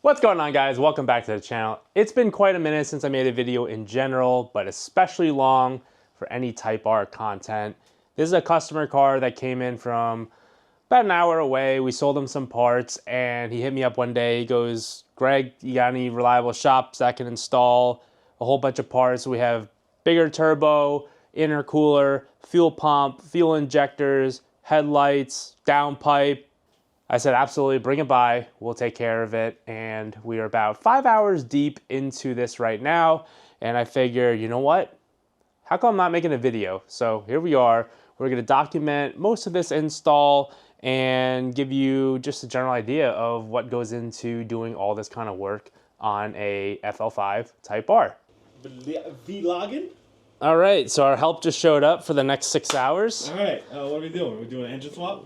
What's going on, guys? Welcome back to the channel. It's been quite a minute since I made a video in general, but especially long for any Type R content. This is a customer car that came in from about an hour away. We sold him some parts and he hit me up one day. He goes, "Greg, you got any reliable shops that can install a whole bunch of parts? We have bigger turbo, intercooler, fuel pump, fuel injectors, headlights, downpipe." I said, absolutely, bring it by. We'll take care of it. And we are about 5 hours deep into this right now. And I figure, you know what? How come I'm not making a video? So here we are. We're going to document most of this install and give you just a general idea of what goes into doing all this kind of work on a FL5 Type R. Vlogging? All right, so our help just showed up for the next 6 hours. All right, what are we doing? We're doing an engine swap?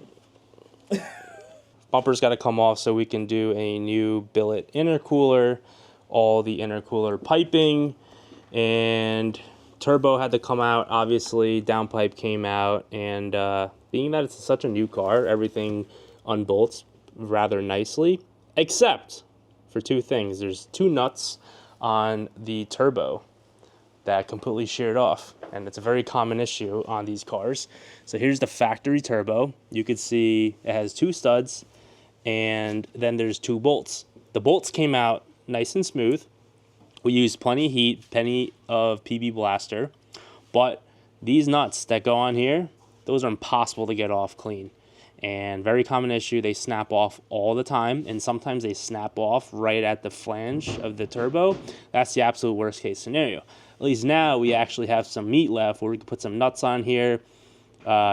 Bumper's got to come off so we can do a new billet intercooler, all the intercooler piping, and turbo had to come out. Obviously, downpipe came out, and being that it's such a new car, everything unbolts rather nicely, except for two things. There's two nuts on the turbo that completely sheared off, and it's a very common issue on these cars. So here's the factory turbo. You can see it has two studs, and then there's two bolts. The bolts came out nice and smooth. We used plenty of heat, plenty of PB blaster, but these nuts that go on here, those are impossible to get off clean. And very common issue, they snap off all the time, and sometimes they snap off right at the flange of the turbo. That's the absolute worst case scenario. At least now we actually have some meat left where we can put some nuts on here,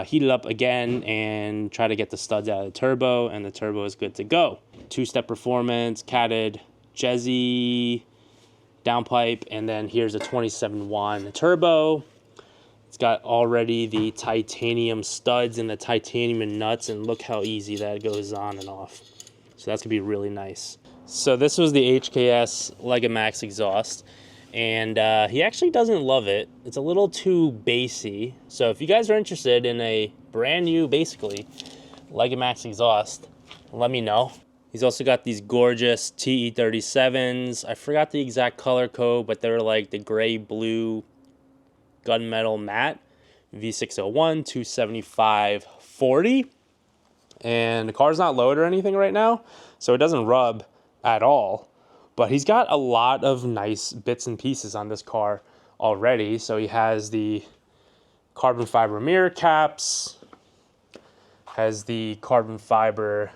heat it up again, and try to get the studs out of the turbo, and the turbo is good to go. Two-step performance, catted GESI downpipe, and then here's a 27-1 turbo. It's got already the titanium studs and the titanium nuts, and look how easy that goes on and off. So that's gonna be really nice. So this was the HKS Legamax exhaust, and he actually doesn't love it. It's a little too bassy. So if you guys are interested in a brand new, basically, Legamax exhaust, let me know. He's also got these gorgeous TE37s. I forgot the exact color code, but they're like the gray-blue gunmetal matte V601 275/40. And the car's not loaded or anything right now, so it doesn't rub at all. But he's got a lot of nice bits and pieces on this car already. So he has the carbon fiber mirror caps, has the carbon fiber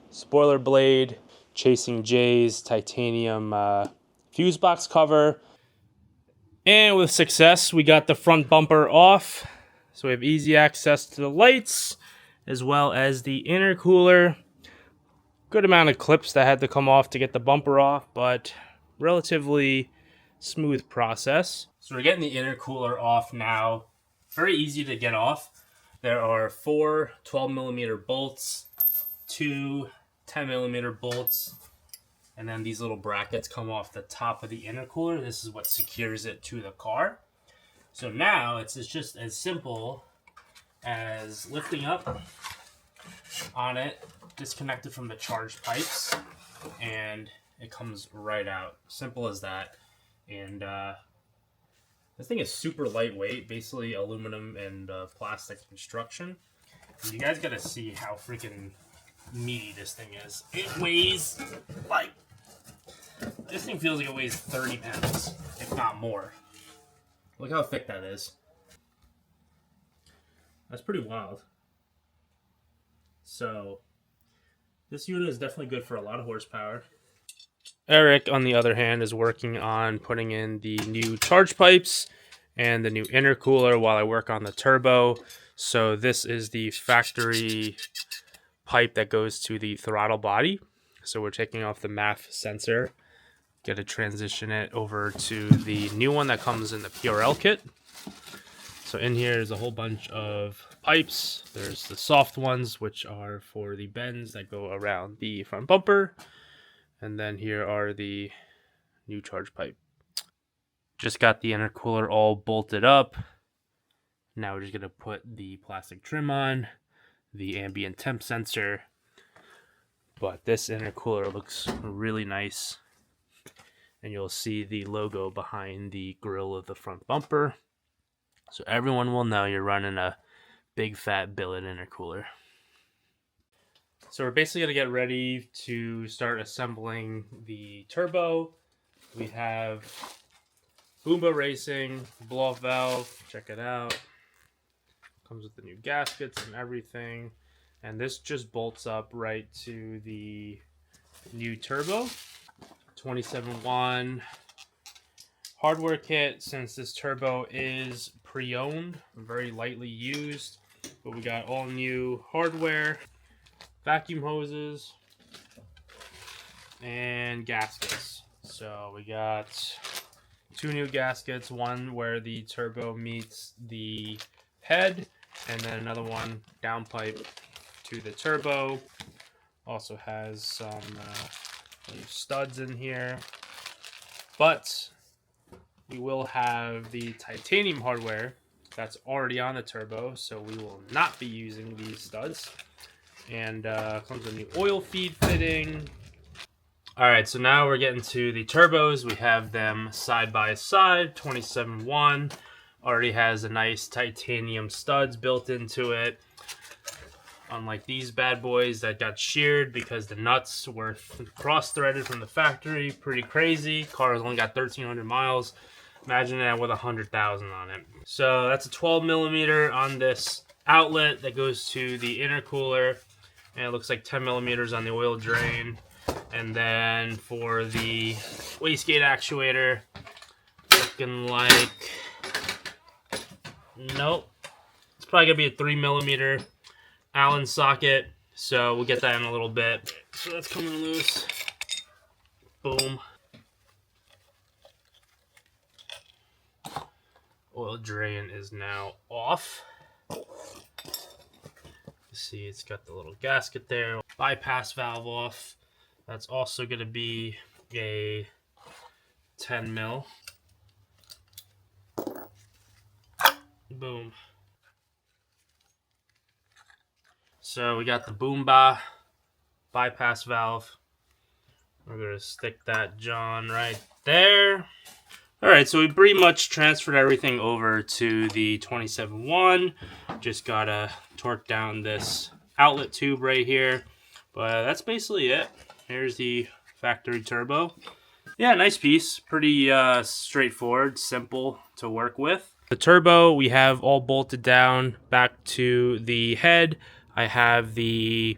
spoiler blade, Chasing J's titanium fuse box cover. And with success, we got the front bumper off. So we have easy access to the lights, as well as the intercooler. Good amount of clips that had to come off to get the bumper off, but relatively smooth process. So we're getting the intercooler off now. Very easy to get off. There are 4 12mm bolts, 2 10mm bolts, and then these little brackets come off the top of the intercooler. This is what secures it to the car. So now it's just as simple as lifting up on it, disconnected from the charge pipes, and it comes right out. Simple as that. And this thing is super lightweight, basically aluminum and plastic construction. And you guys gotta see how freaking meaty this thing is. It weighs like, this thing feels like it weighs 30 pounds, if not more. Look how thick that is. That's pretty wild. So this unit is definitely good for a lot of horsepower. Eric, on the other hand, is working on putting in the new charge pipes and the new intercooler while I work on the turbo. So this is the factory pipe that goes to the throttle body. So we're taking off the MAF sensor, get to transition it over to the new one that comes in the PRL kit. So in here is a whole bunch of pipes. There's the soft ones, which are for the bends that go around the front bumper. And then here are the new charge pipe. Just got the intercooler all bolted up. Now we're just going to put the plastic trim on, the ambient temp sensor, But this intercooler looks really nice. And you'll see the logo behind the grill of the front bumper. So everyone will know you're running a big fat billet intercooler. So we're basically going to get ready to start assembling the turbo. We have Boomba Racing, blow-off valve, check it out. Comes with the new gaskets and everything. And this just bolts up right to the new turbo. 27.1 hardware kit. Since this turbo is pre-owned, very lightly used. But we got all new hardware. Vacuum hoses and gaskets. So we got 2 new gaskets, one where the turbo meets the head, and then another one downpipe to the turbo. Also has some new studs in here, but we will have the titanium hardware that's already on the turbo, so we will not be using these studs. And comes with a new oil feed fitting. Alright, so now we're getting to the turbos. We have them side by side. 27.1 already has a nice titanium studs built into it. Unlike these bad boys that got sheared because the nuts were cross-threaded from the factory. Pretty crazy. Car's only got 1,300 miles. Imagine that with 100,000 on it. So that's a 12 millimeter on this outlet that goes to the intercooler. And it looks like 10 millimeters on the oil drain. And then for the wastegate actuator, looking like, nope, it's probably gonna be a 3 millimeter Allen socket. So we'll get that in a little bit. So that's coming loose. Boom. Oil drain is now off. See, it's got the little gasket there. Bypass valve off. That's also going to be a 10 mil. Boom. So we got the Boomba bypass valve. We're going to stick that John right there. Alright, so we pretty much transferred everything over to the 27.1. Just gotta torque down this outlet tube right here. But that's basically it. Here's the factory turbo. Yeah, nice piece. Pretty straightforward, simple to work with. The turbo we have all bolted down back to the head. I have the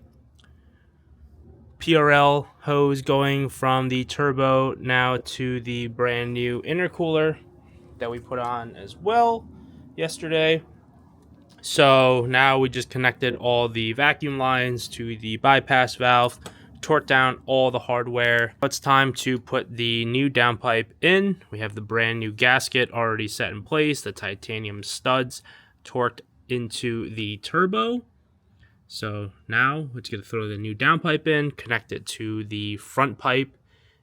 PRL hose going from the turbo now to the brand new intercooler that we put on as well yesterday. So now we just connected all the vacuum lines to the bypass valve, torqued down all the hardware. It's time to put the new downpipe in. We have the brand new gasket already set in place, the titanium studs torqued into the turbo. So now let's get to throw the new downpipe in, connect it to the front pipe,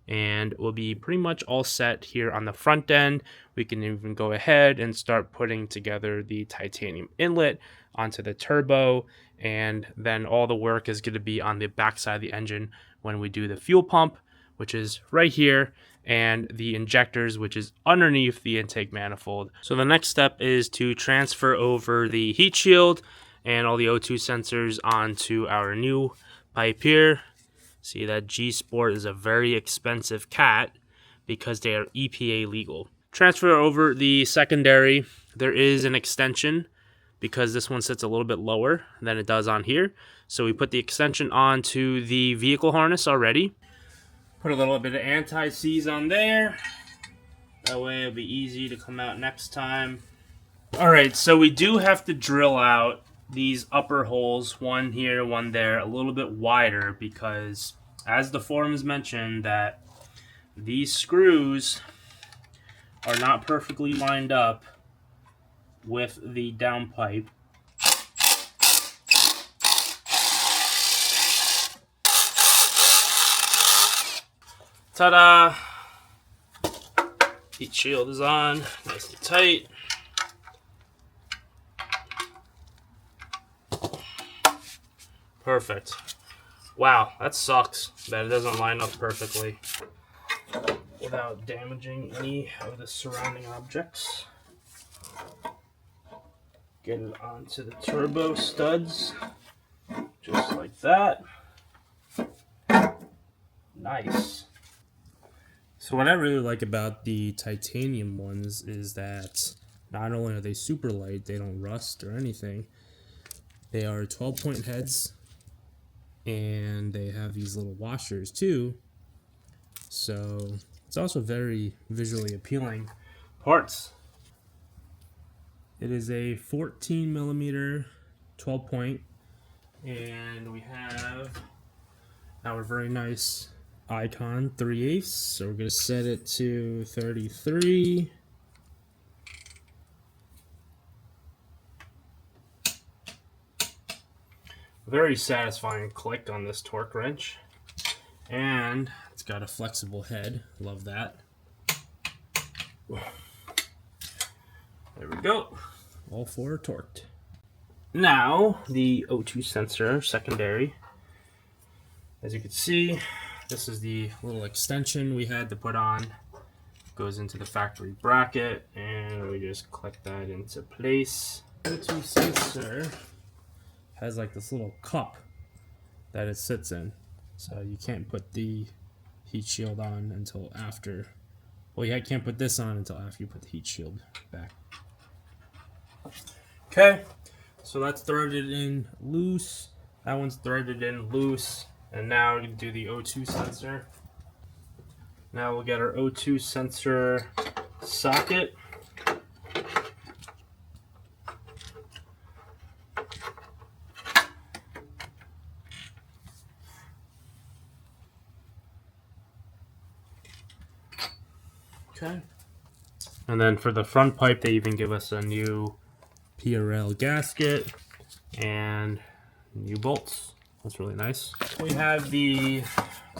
and we'll be pretty much all set here on the front end. We can even go ahead and start putting together the titanium inlet onto the turbo, and then all the work is going to be on the backside of the engine when we do the fuel pump, which is right here, and the injectors, which is underneath the intake manifold. So the next step is to transfer over the heat shield and all the O2 sensors onto our new pipe here. See, that G Sport is a very expensive cat because they are EPA legal. Transfer over the secondary. There is an extension because this one sits a little bit lower than it does on here. So we put the extension onto the vehicle harness already. Put a little bit of anti-seize on there. That way it'll be easy to come out next time. Alright, so we do have to drill out these upper holes, one here, one there, a little bit wider because, as the forums mentioned, that these screws are not perfectly lined up with the downpipe. Ta-da! Heat shield is on, nice and tight. Perfect. Wow, that sucks that it doesn't line up perfectly without damaging any of the surrounding objects. Get it onto the turbo studs, just like that. Nice. So what I really like about the titanium ones is that not only are they super light, they don't rust or anything. They are 12-point heads, and they have these little washers too. So it's also very visually appealing parts. It is a 14 millimeter 12-point, and we have our very nice icon 3/8. So we're gonna set it to 33. Very satisfying click on this torque wrench, and it's got a flexible head. Love that. There we go. All four are torqued. Now the O2 sensor secondary. As you can see, this is the little extension we had to put on. Goes into the factory bracket, and we just click that into place. O2 sensor has like this little cup that it sits in, so you can't put the heat shield on until after. Well, you can't put this on until after you put the heat shield back. Okay, so that's threaded in loose. That one's threaded in loose. And now we can do the O2 sensor. Now we'll get our O2 sensor socket. Okay. And then for the front pipe, they even give us a new PRL gasket and new bolts. That's really nice. We have the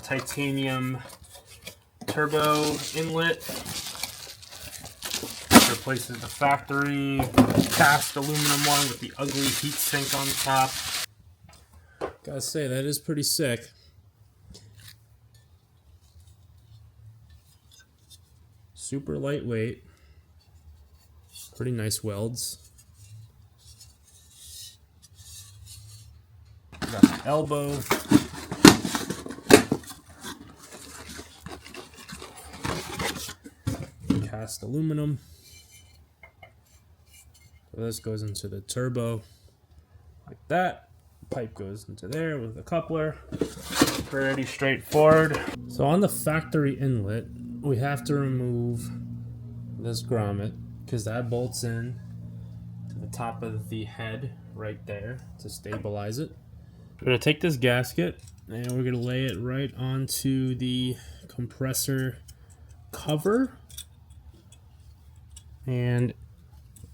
titanium turbo inlet. Replaces the factory cast aluminum one with the ugly heat sink on top. Gotta say, that is pretty sick. Super lightweight. Pretty nice welds. Got the elbow. Cast aluminum. So this goes into the turbo like that. Pipe goes into there with a coupler. Pretty straightforward. So on the factory inlet, we have to remove this grommet because that bolts in to the top of the head right there to stabilize it. We're going to take this gasket and we're going to lay it right onto the compressor cover. And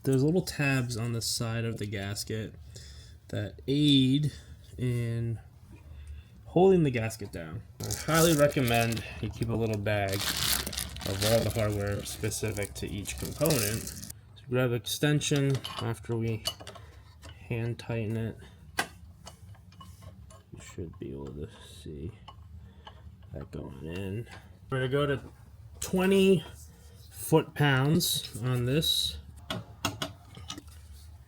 there's little tabs on the side of the gasket that aid in holding the gasket down. I highly recommend you keep a little bag of all the hardware specific to each component. So grab extension after we hand tighten it. You should be able to see that going in. We're going to go to 20 foot-pounds on this.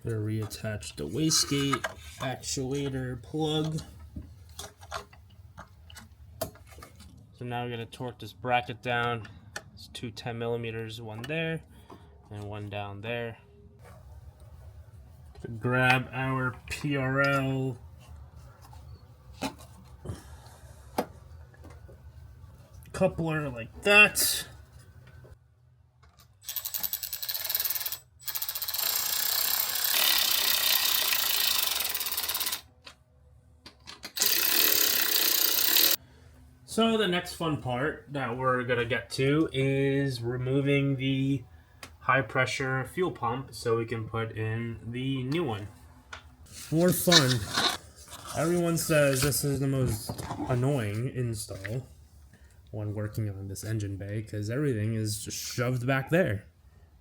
Gonna reattach the wastegate actuator plug. So now we're gonna torque this bracket down. It's two 10 millimeters, one there and one down there. So grab our PRL coupler like that. So the next fun part that we're gonna get to is removing the high pressure fuel pump so we can put in the new one. For fun, everyone says this is the most annoying install when working on this engine bay because everything is just shoved back there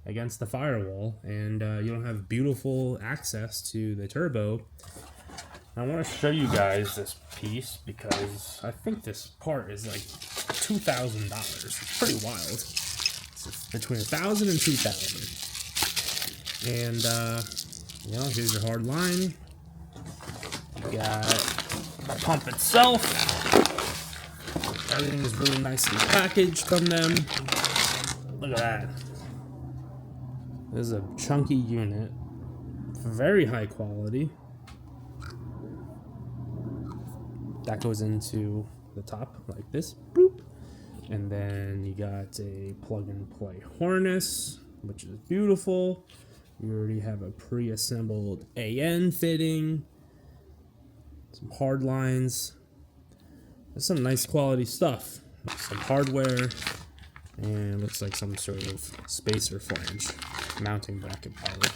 against the firewall and you don't have beautiful access to the turbo I want to show you guys this piece because I think this part is like $2,000. It's pretty wild. It's between 1,000 and 2,000. And you know, here's your hard line. You got the pump itself. Everything is really nicely packaged from them. Look at that. This is a chunky unit. Very high quality. That goes into the top like this. Boop. And then you got a plug and play harness, which is beautiful. You already have a pre-assembled AN fitting. Some hard lines. There's some nice quality stuff. Some hardware. And looks like some sort of spacer flange. Mounting bracket probably.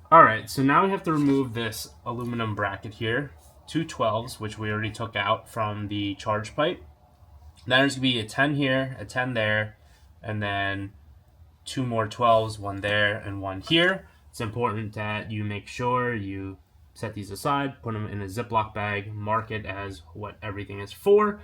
Alright, so now we have to remove this aluminum bracket here. 2 12s, which we already took out from the charge pipe. Then there's going to be a 10 here, a 10 there, and then 2 more 12s, 1 there and 1 here. It's important that you make sure you set these aside, put them in a Ziploc bag, mark it as what everything is for.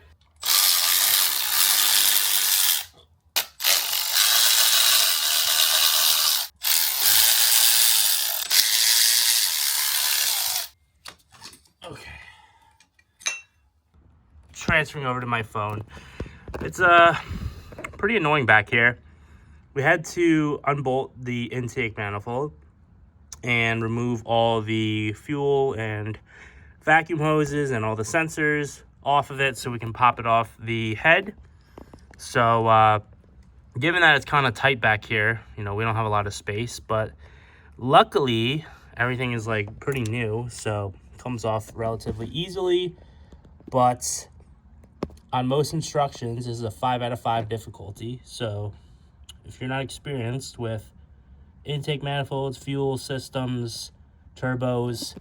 Okay. Transferring over to my phone. It's pretty annoying back here. We had to unbolt the intake manifold and remove all the fuel and vacuum hoses and all the sensors off of it so we can pop it off the head. So given that it's kind of tight back here, you know, we don't have a lot of space, but luckily everything is like pretty new, so it comes off relatively easily. But on most instructions, this is a 5 out of 5 difficulty. So if you're not experienced with intake manifolds, fuel systems, turbos,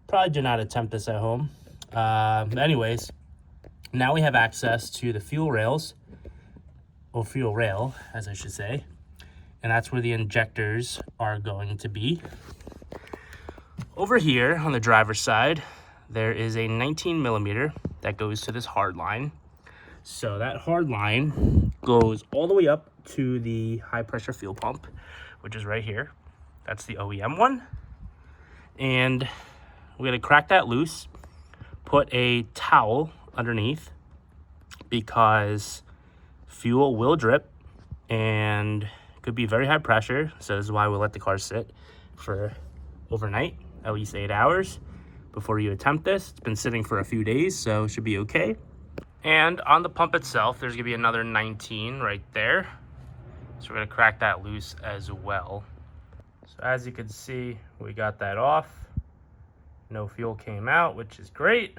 probably do not attempt this at home. Anyways, now we have access to the fuel rails, or fuel rail, as I should say. And that's where the injectors are going to be. Over here on the driver's side, there is a 19 millimeter that goes to this hard line. So that hard line goes all the way up to the high pressure fuel pump, which is right here. That's the OEM one. And we're gonna crack that loose, put a towel underneath because fuel will drip and could be very high pressure. So this is why we'll let the car sit for overnight, at least 8 hours before you attempt this. It's been sitting for a few days, so it should be okay. And on the pump itself, there's gonna be another 19 right there. So we're gonna crack that loose as well. So as you can see, we got that off. No fuel came out, which is great.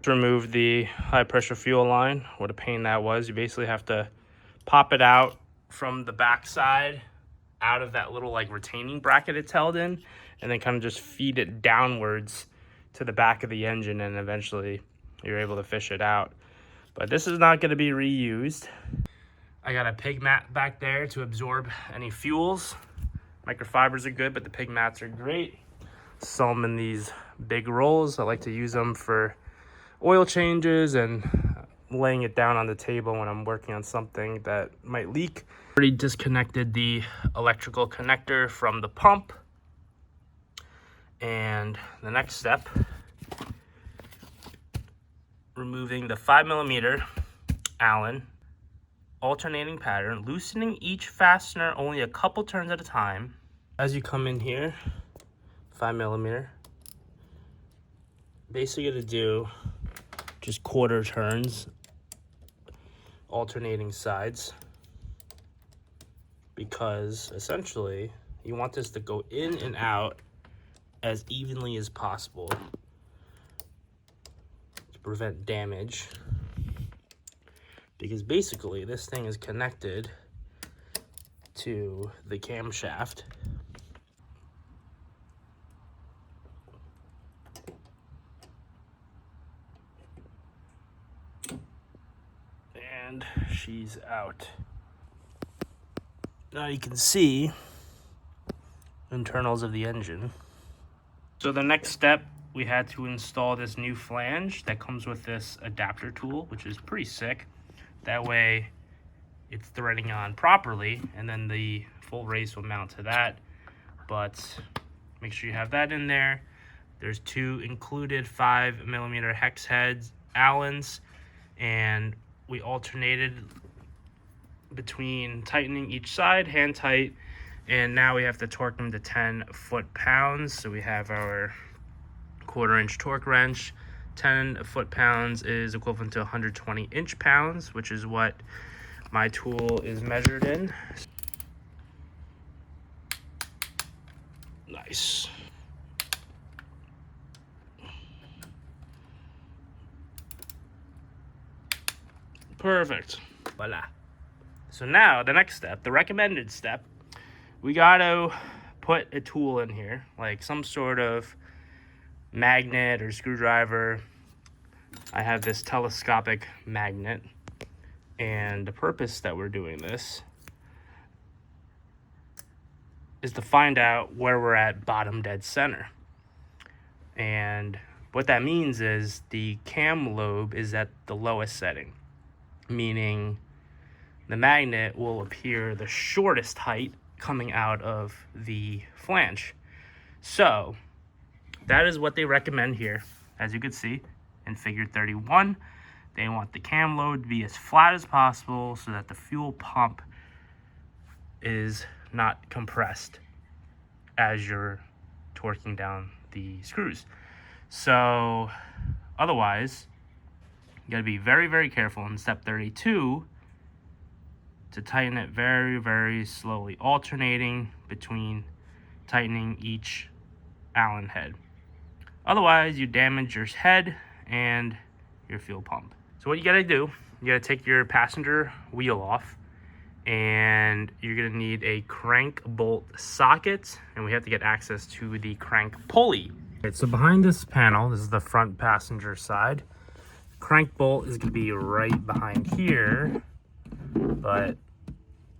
To remove the high pressure fuel line, what a pain that was. You basically have to pop it out from the back side, out of that little like retaining bracket it's held in, and then kind of just feed it downwards to the back of the engine, and eventually you're able to fish it out. But this is not going to be reused. I got a pig mat back there to absorb any fuels. Microfibers are good, but the pig mats are great. Sell them in these big rolls. I like to use them for oil changes and laying it down on the table when I'm working on something that might leak. Already disconnected the electrical connector from the pump. And the next step, removing the 5 millimeter Allen alternating pattern, loosening each fastener only a couple turns at a time. As you come in here, 5 millimeter, basically gonna do just quarter turns, alternating sides, because essentially you want this to go in and out as evenly as possible to prevent damage, because basically this thing is connected to the camshaft. And she's out. Now you can see internals of the engine. So the next step we had to install this new flange that comes with this adapter tool, which is pretty sick. That way it's threading on properly, and then the full race will mount to that. But make sure you have that in there. There's 2 included 5mm hex heads, Allens, and we alternated between tightening each side, hand tight, and now we have to torque them to 10 foot-pounds. So we have our 1/4 inch torque wrench. 10 foot-pounds is equivalent to 120 inch-pounds, which is what my tool is measured in. Nice. Perfect. Voila. So now the next step, the recommended step, we gotta put a tool in here, like some sort of magnet or screwdriver. I have this telescopic magnet, and the purpose that we're doing this is to find out where we're at bottom dead center. And what that means is the cam lobe is at the lowest setting, meaning the magnet will appear the shortest height coming out of the flange. So that is what they recommend here. As you can see in figure 31, they want the cam lobe to be as flat as possible so that the fuel pump is not compressed as you're torquing down the screws. So otherwise, you gotta be very, very careful in step 32 to tighten it very, very slowly, alternating between tightening each Allen head. Otherwise, you damage your head and your fuel pump. So what you gotta do, you gotta take your passenger wheel off, and you're gonna need a crank bolt socket, and we have to get access to the crank pulley. Okay, so behind this panel, this is the front passenger side. Crank bolt is gonna be right behind here, but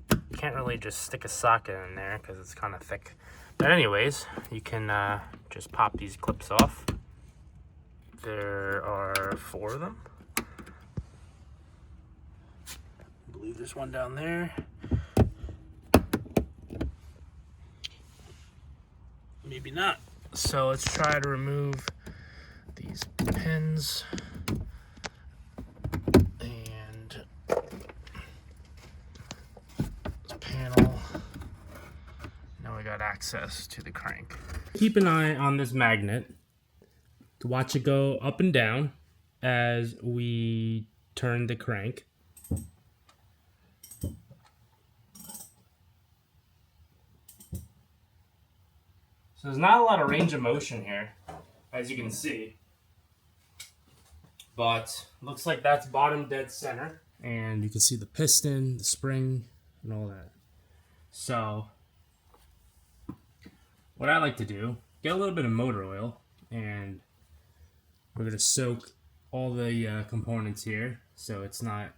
you can't really just stick a socket in there because it's kind of thick. But anyways, you can just pop these clips off. There are 4 of them. I believe there's one down there. Maybe not. So let's try to remove these pins. And the panel. Now we got access to the crank. Keep an eye on this magnet to watch it go up and down as we turn the crank. So there's not a lot of range of motion here, as you can see. But looks like that's bottom dead center. And you can see the piston, the spring, and all that. So what I like to do, get a little bit of motor oil, and we're going to soak all the components here so it's not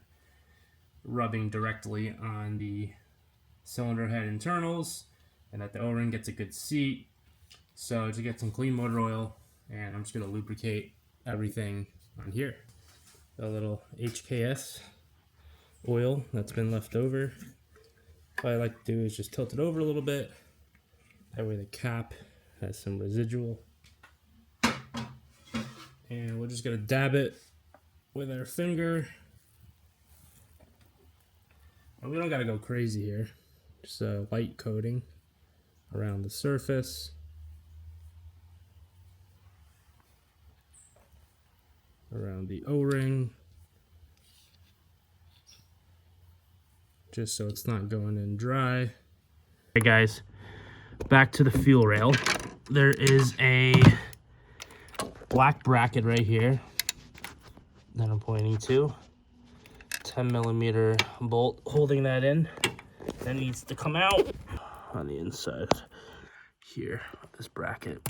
rubbing directly on the cylinder head internals, and that the O-ring gets a good seat. So to get some clean motor oil, and I'm just going to lubricate everything on here. A little HKS oil that's been left over. What I like to do is just tilt it over a little bit. That way the cap has some residual. And we're just going to dab it with our finger. And we don't got to go crazy here. Just a light coating around the surface. Around the O-ring, just so it's not going in dry. Hey guys, back to the fuel rail. There is a black bracket right here that I'm pointing to. 10mm bolt holding that in. That needs to come out on the inside here, this bracket.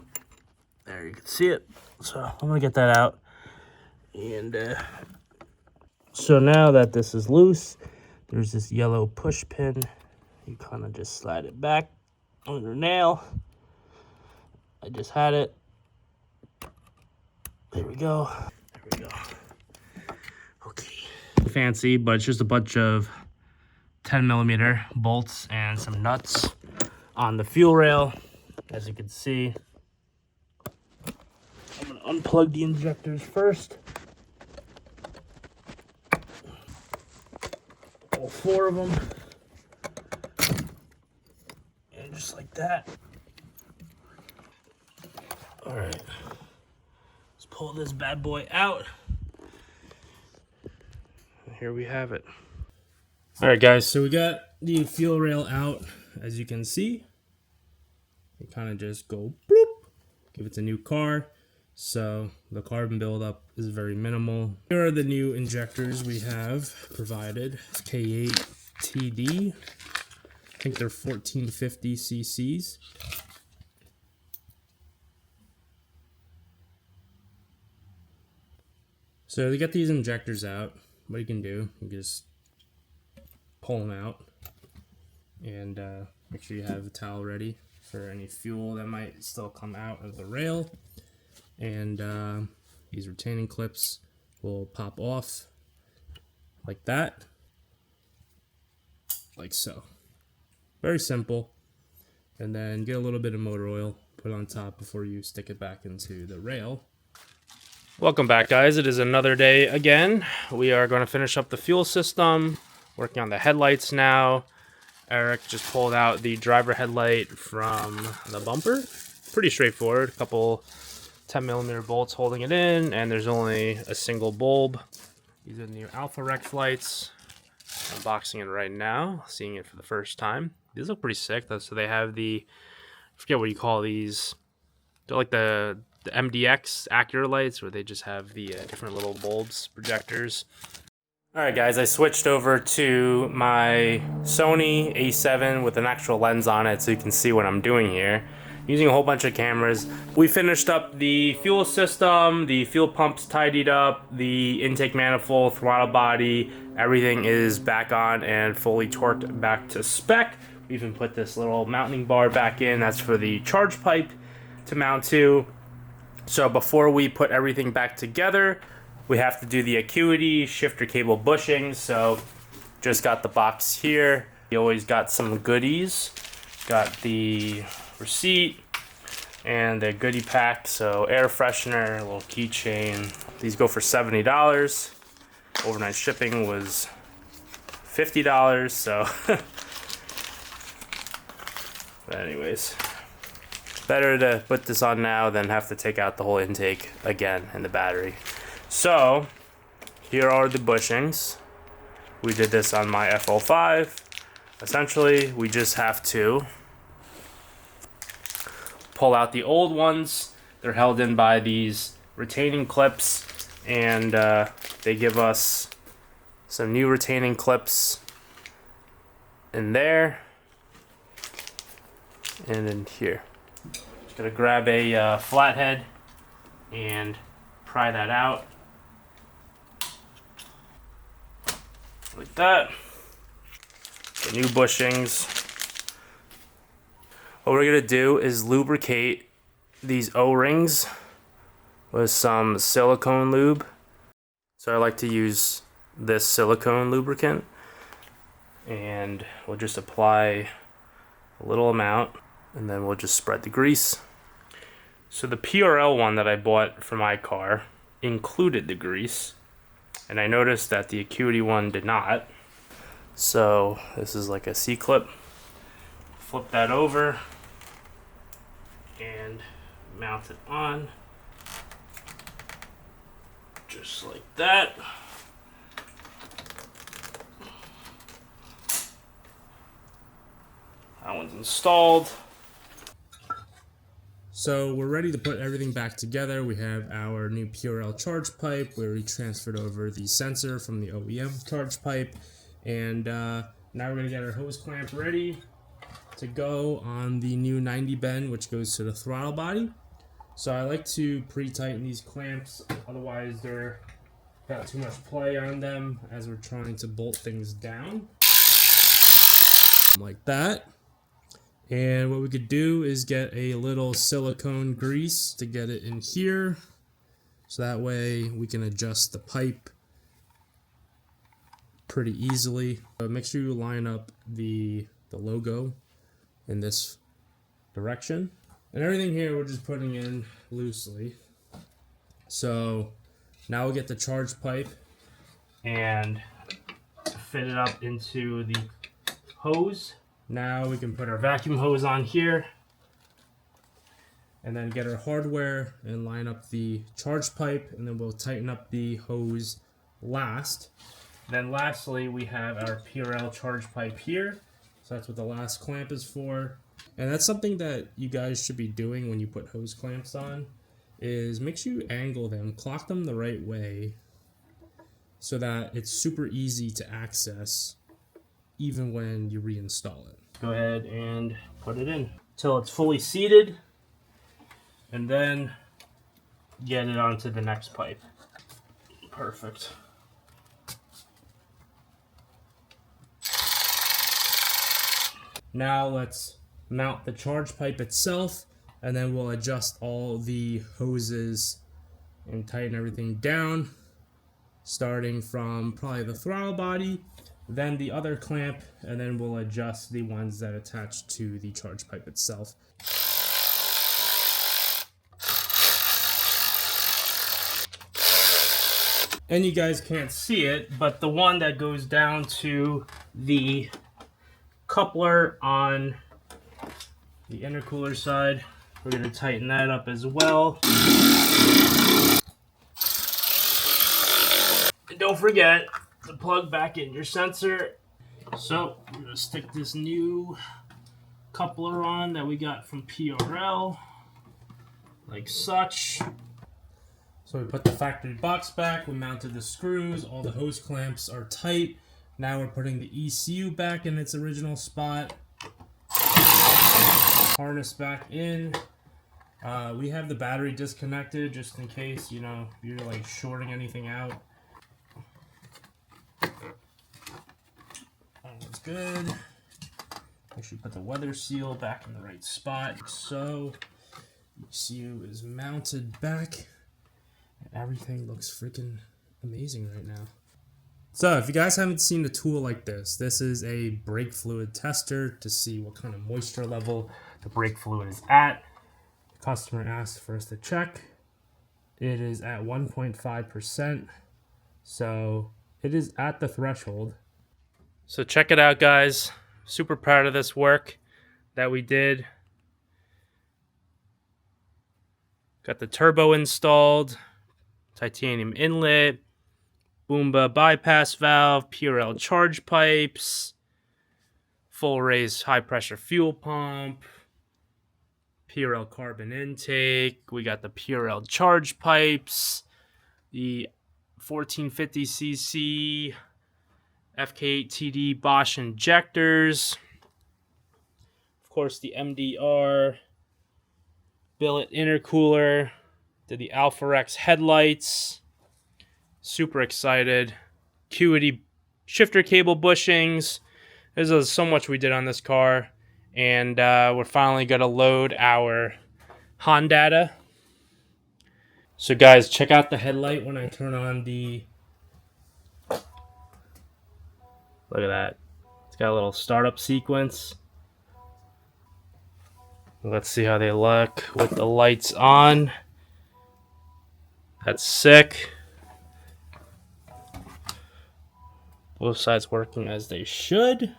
There, you can see it. So I'm gonna get that out. And so now that this is loose, there's this yellow push pin. You kind of just slide it back on your nail. I just had it. There we go. There we go. Okay. Fancy, but it's just a bunch of 10mm bolts and some nuts on the fuel rail. As you can see, I'm gonna unplug the injectors first. All 4 of them. And just like that. All right. Let's pull this bad boy out. And here we have it. All right, guys, so we got the fuel rail out. As you can see, you kind of just go bloop, if it's a new car. So the carbon buildup is very minimal. Here are the new injectors we have provided. K8TD. I think they're 1450 cc's. So they get these injectors out. What you can do, you just pull them out and make sure you have a towel ready for any fuel that might still come out of the rail. And these retaining clips will pop off like that, like so. Very simple. And then get a little bit of motor oil, put it on top before you stick it back into the rail. Welcome back, guys. It is another day again. We are going to finish up the fuel system, working on the headlights now. Eric just pulled out the driver headlight from the bumper. Pretty straightforward. A couple 10mm bolts holding it in, and there's only a single bulb. These are the new Alpharex lights. I'm unboxing it right now, seeing it for the first time. These look pretty sick. So they have the, I forget what you call these. They're like the MDX Acura lights, where they just have the different little bulbs, projectors. Alright guys, I switched over to my Sony A7 with an actual lens on it so you can see what I'm doing here. Using a whole bunch of cameras. We finished up the fuel system, the fuel pumps tidied up, the intake manifold, throttle body, everything is back on and fully torqued back to spec. We even put this little mounting bar back in, that's for the charge pipe to mount to. So before we put everything back together, we have to do the Acuity shifter cable bushings. So just got the box here. You always got some goodies. Got the receipt and the goodie pack. So air freshener, a little keychain. These go for $70. Overnight shipping was $50. So, but anyways, better to put this on now than have to take out the whole intake again and the battery. So here are the bushings. We did this on my FL5. Essentially, we just have to pull out the old ones. They're held in by these retaining clips, and they give us some new retaining clips in there and in here. Just gonna grab a flathead and pry that out like that. The new bushings. What we're gonna do is lubricate these O-rings with some silicone lube. So I like to use this silicone lubricant, and we'll just apply a little amount, and then we'll just spread the grease. So the PRL one that I bought for my car included the grease, and I noticed that the Acuity one did not. So this is like a C-clip. Flip that over and mount it on just like that. That one's installed. So we're ready to put everything back together. We have our new PRL charge pipe where we transferred over the sensor from the OEM charge pipe. And now we're gonna get our hose clamp ready to go on the new 90 bend, which goes to the throttle body. So I like to pre-tighten these clamps, otherwise they're got too much play on them as we're trying to bolt things down. Like that. And what we could do is get a little silicone grease to get it in here. So that way we can adjust the pipe pretty easily. Make sure you line up the logo in this direction. And everything here we're just putting in loosely. So now we'll get the charge pipe and fit it up into the hose. Now we can put our vacuum hose on here and then get our hardware and line up the charge pipe, and then we'll tighten up the hose last. Then lastly, we have our PRL charge pipe here. So that's what the last clamp is for. And that's something that you guys should be doing when you put hose clamps on, is make sure you angle them, clock them the right way so that it's super easy to access even when you reinstall it. Go ahead and put it in until it's fully seated, and then get it onto the next pipe. Perfect. Now let's mount the charge pipe itself, and then we'll adjust all the hoses and tighten everything down, starting from probably the throttle body, then the other clamp, and then we'll adjust the ones that attach to the charge pipe itself. And you guys can't see it, but the one that goes down to the coupler on the intercooler side, we're going to tighten that up as well. And don't forget to plug back in your sensor. So I'm going to stick this new coupler on that we got from PRL, like such. So we put the factory box back, we mounted the screws, all the hose clamps are tight. Now we're putting the ECU back in its original spot. Harness back in. We have the battery disconnected just in case, you know, you're like shorting anything out. That's good. Make sure you put the weather seal back in the right spot. So ECU is mounted back. And everything looks freaking amazing right now. So if you guys haven't seen a tool like this is a brake fluid tester to see what kind of moisture level the brake fluid is at. The customer asked for us to check. It is at 1.5%. So it is at the threshold. So check it out, guys. Super proud of this work that we did. Got the turbo installed, titanium inlet, Boomba bypass valve, PRL charge pipes, full raised high pressure fuel pump, PRL carbon intake. We got the PRL charge pipes, the 1450cc FK8TD Bosch injectors, of course the MDR billet intercooler, the Alpharex headlights. Super excited. Acuity shifter cable bushings. There's so much we did on this car. And we're finally going to load our Hondata. So guys, check out the headlight when I turn on the... Look at that. It's got a little startup sequence. Let's see how they look with the lights on. That's sick. Both sides working as they should.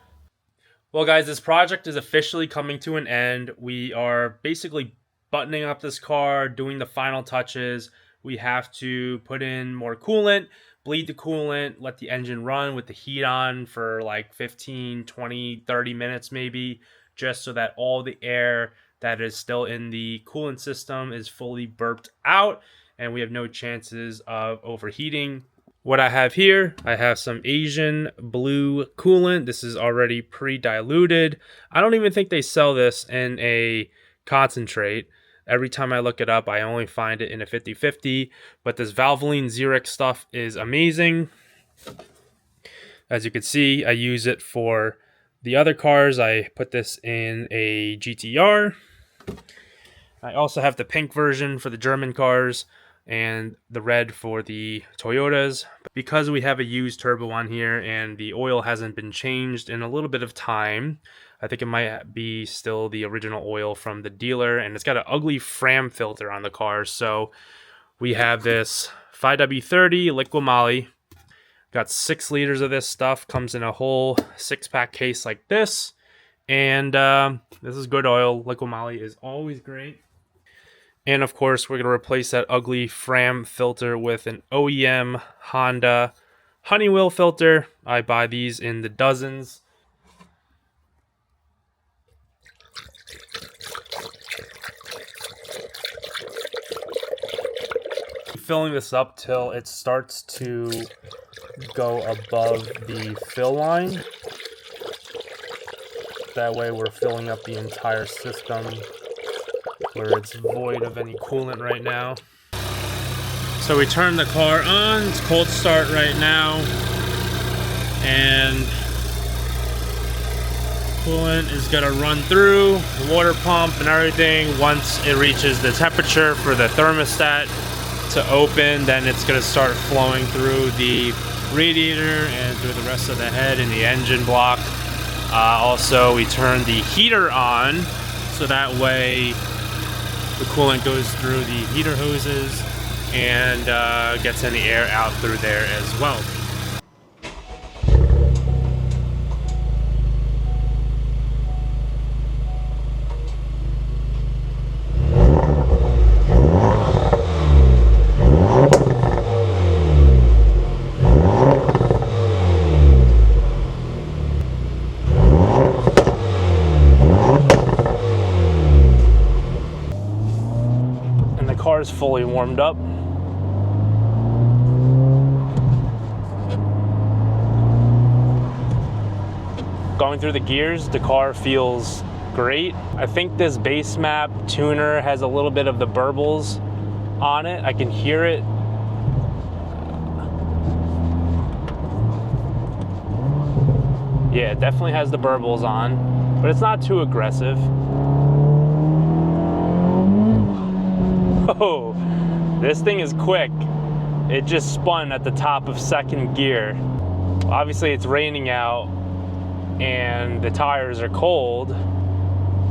Well, guys, this project is officially coming to an end. We are basically buttoning up this car, doing the final touches. We have to put in more coolant, bleed the coolant, let the engine run with the heat on for like 15, 20, 30 minutes maybe, just so that all the air that is still in the coolant system is fully burped out and we have no chances of overheating. What I have here, I have some Asian blue coolant. This is already pre-diluted. I don't even think they sell this in a concentrate. Every time I look it up, I only find it in a 50-50. But this Valvoline Xerox stuff is amazing. As you can see, I use it for the other cars. I put this in a GTR. I also have the pink version for the German cars. and the red for the Toyotas. Because we have a used turbo on here and the oil hasn't been changed in a little bit of time, I think it might be still the original oil from the dealer, and it's got an ugly Fram filter on the car. So we have this 5W30 Liqui-Moly. Got 6 liters of this stuff, comes in a whole 6-pack case like this. And this is good oil. Liqui-Moly is always great. And of course, we're going to replace that ugly Fram filter with an OEM Honda Honeywell filter. I buy these in the dozens. Filling this up till it starts to go above the fill line. That way we're filling up the entire system where it's void of any coolant right now. So we turn the car on, it's cold start right now, and coolant is gonna run through the water pump and everything. Once it reaches the temperature for the thermostat to open, then it's gonna start flowing through the radiator and through the rest of the head and the engine block. Also, we turn the heater on, so that way the coolant goes through the heater hoses and gets any air out through there as well. Car is fully warmed up. Going through the gears, the car feels great. I think this base map tuner has a little bit of the burbles on it. I can hear it. Yeah, it definitely has the burbles on, but it's not too aggressive. Oh, this thing is quick. It just spun at the top of second gear. Obviously it's raining out and the tires are cold,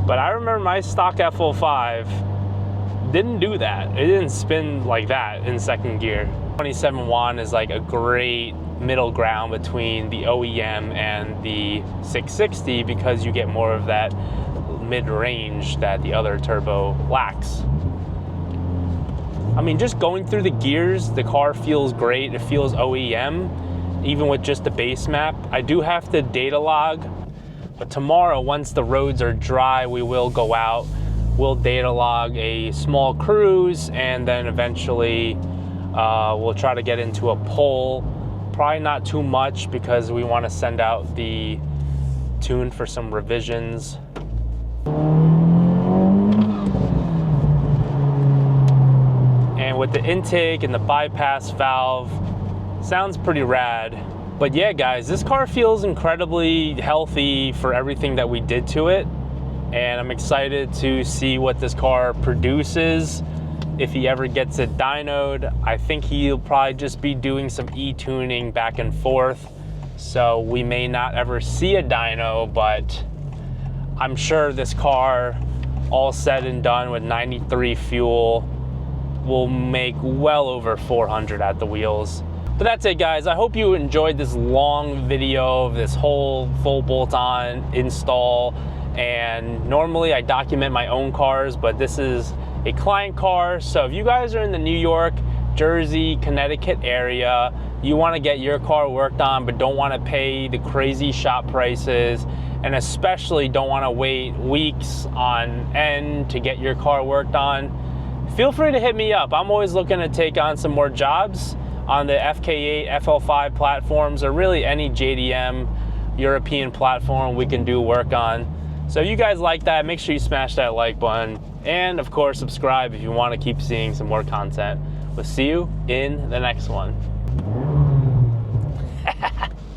but I remember my stock FL5 didn't do that. It didn't spin like that in second gear. 27 WAN is like a great middle ground between the OEM and the 660 because you get more of that mid-range that the other turbo lacks. I mean, just going through the gears, the car feels great. It feels OEM, even with just the base map. I do have to data log, but tomorrow, once the roads are dry, we will go out. We'll data log a small cruise, and then eventually we'll try to get into a poll. Probably not too much because we want to send out the tune for some revisions. With the intake and the bypass valve, sounds pretty rad. But yeah, guys, this car feels incredibly healthy for everything that we did to it, and I'm excited to see what this car produces. If he ever gets it dynoed, I think he'll probably just be doing some e-tuning back and forth, so we may not ever see a dyno, but I'm sure this car, all said and done with 93 fuel, will make well over 400 at the wheels. But that's it, guys. I hope you enjoyed this long video of this whole full bolt-on install. And normally I document my own cars, but this is a client car. So if you guys are in the New York, Jersey, Connecticut area, you want to get your car worked on but don't want to pay the crazy shop prices, and especially don't want to wait weeks on end to get your car worked on, feel free to hit me up. I'm always looking to take on some more jobs on the FK8, FL5 platforms, or really any JDM European platform we can do work on. So if you guys like that, make sure you smash that like button. And of course, subscribe if you want to keep seeing some more content. We'll see you in the next one.